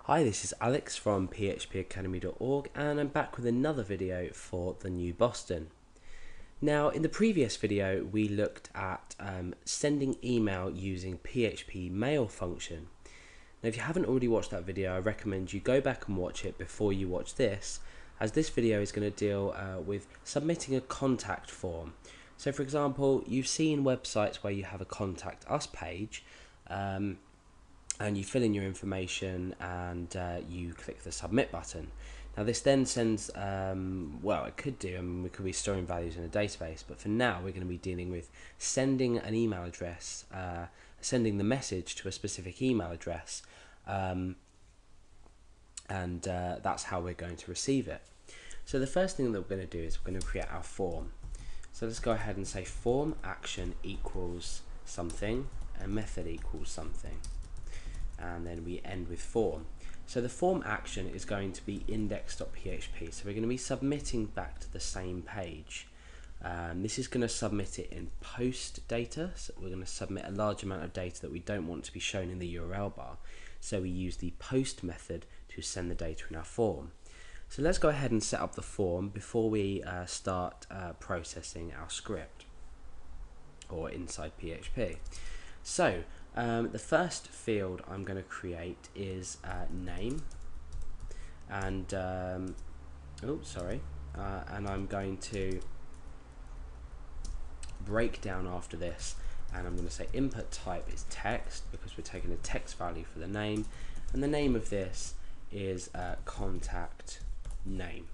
Hi, this is Alex from phpacademy.org and I'm back with another video for the new Boston. Now, in the previous video we looked at sending email using PHP mail function. Now, if you haven't already watched that video, I recommend you go back and watch it before you watch this, as this video is going to deal with submitting a contact form. So for example, you've seen websites where you have a contact us page, and you fill in your information and you click the submit button. Now this then sends, it could do, we could be storing values in a database, but for now we're going to be dealing with sending an email address, sending the message to a specific email address, and that's how we're going to receive it. So the first thing that we're going to do is we're going to create our form. So let's go ahead and say form action equals something and method equals something, and then we end with form. So the form action is going to be index.php, so we're going to be submitting back to the same page. This is going to submit it in post data, so we're going to submit a large amount of data that we don't want to be shown in the URL bar, so we use the post method to send the data in our form. So let's go ahead and set up the form before we start processing our script, or inside PHP. So the first field I'm going to create is name, and and I'm going to break down after this, and I'm going to say input type is text because we're taking a text value for the name, and the name of this is contact name.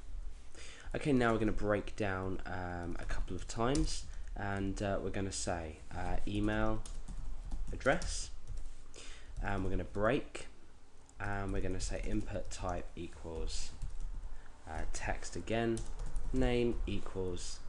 Okay, now we're going to break down a couple of times, and we're going to say email address, and we're going to break, and we're going to say input type equals text again, name equals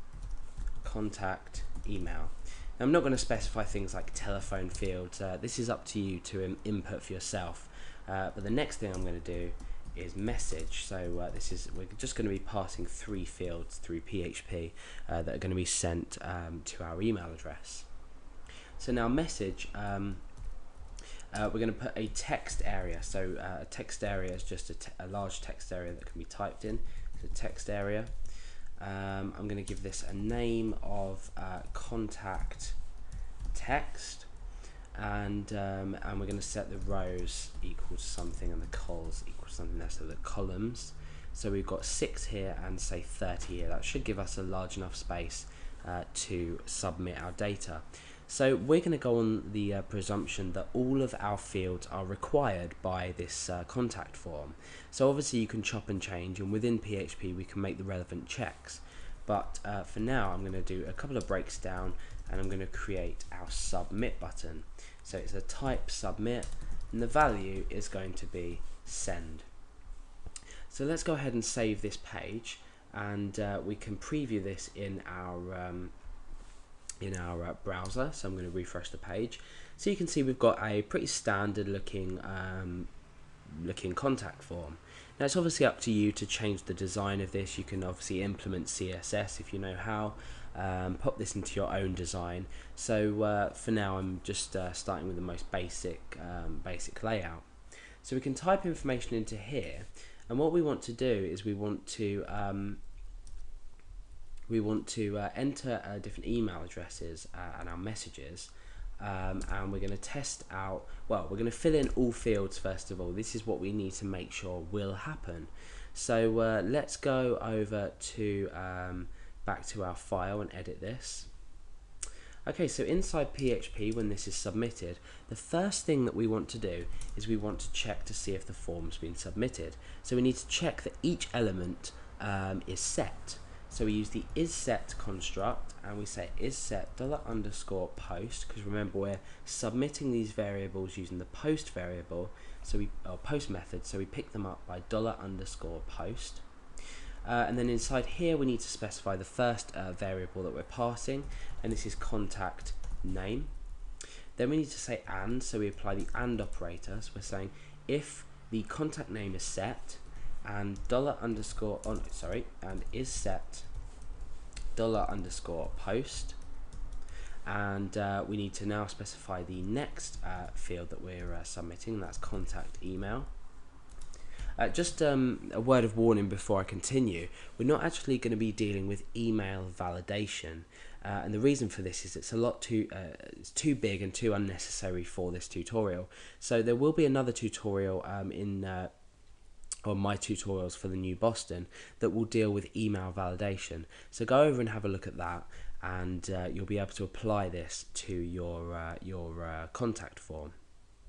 contact email. Now, I'm not going to specify things like telephone fields, this is up to you to input for yourself, but the next thing I'm going to do is message. So we're just going to be passing 3 fields through PHP that are going to be sent to our email address. So now message, we're going to put a text area. So a text area is just a large text area that can be typed in. So text area. I'm going to give this a name of contact text, and we're going to set the rows equal to something and the cols equal to something there. So the columns. So we've got 6 here and say 30 here. That should give us a large enough space to submit our data. So we're going to go on the presumption that all of our fields are required by this contact form. So obviously you can chop and change, and within PHP we can make the relevant checks. But for now I'm going to do a couple of breaks down, and I'm going to create our submit button. So it's a type submit, and the value is going to be send. So let's go ahead and save this page, and we can preview this in our browser. So I'm going to refresh the page, so you can see we've got a pretty standard looking contact form. Now it's obviously up to you to change the design of this. You can obviously implement CSS if you know how, pop this into your own design. So for now I'm just starting with the most basic layout. So we can type information into here, and what we want to do is we want to enter different email addresses and our messages, and we're going to test out, we're going to fill in all fields first of all. This is what we need to make sure will happen. So let's go over to back to our file and edit this. Okay, so inside PHP, when this is submitted, the first thing that we want to do is we want to check to see if the form's been submitted. So we need to check that each element is set. So we use the isSet construct, and we say isSet $_post, because remember we're submitting these variables using the post variable, or post method, so we pick them up by $_post. And then inside here we need to specify the first variable that we're passing, and this is contact name. Then we need to say and, so we apply the and operator. So we're saying if the contact name is set, and and is set $_post, and we need to now specify the next field that we're submitting, that's contact email. Just a word of warning before I continue, we're not actually going to be dealing with email validation, and the reason for this is it's too big and too unnecessary for this tutorial. So there will be another tutorial on my tutorials for the new Boston that will deal with email validation. So go over and have a look at that, and you'll be able to apply this to your contact form.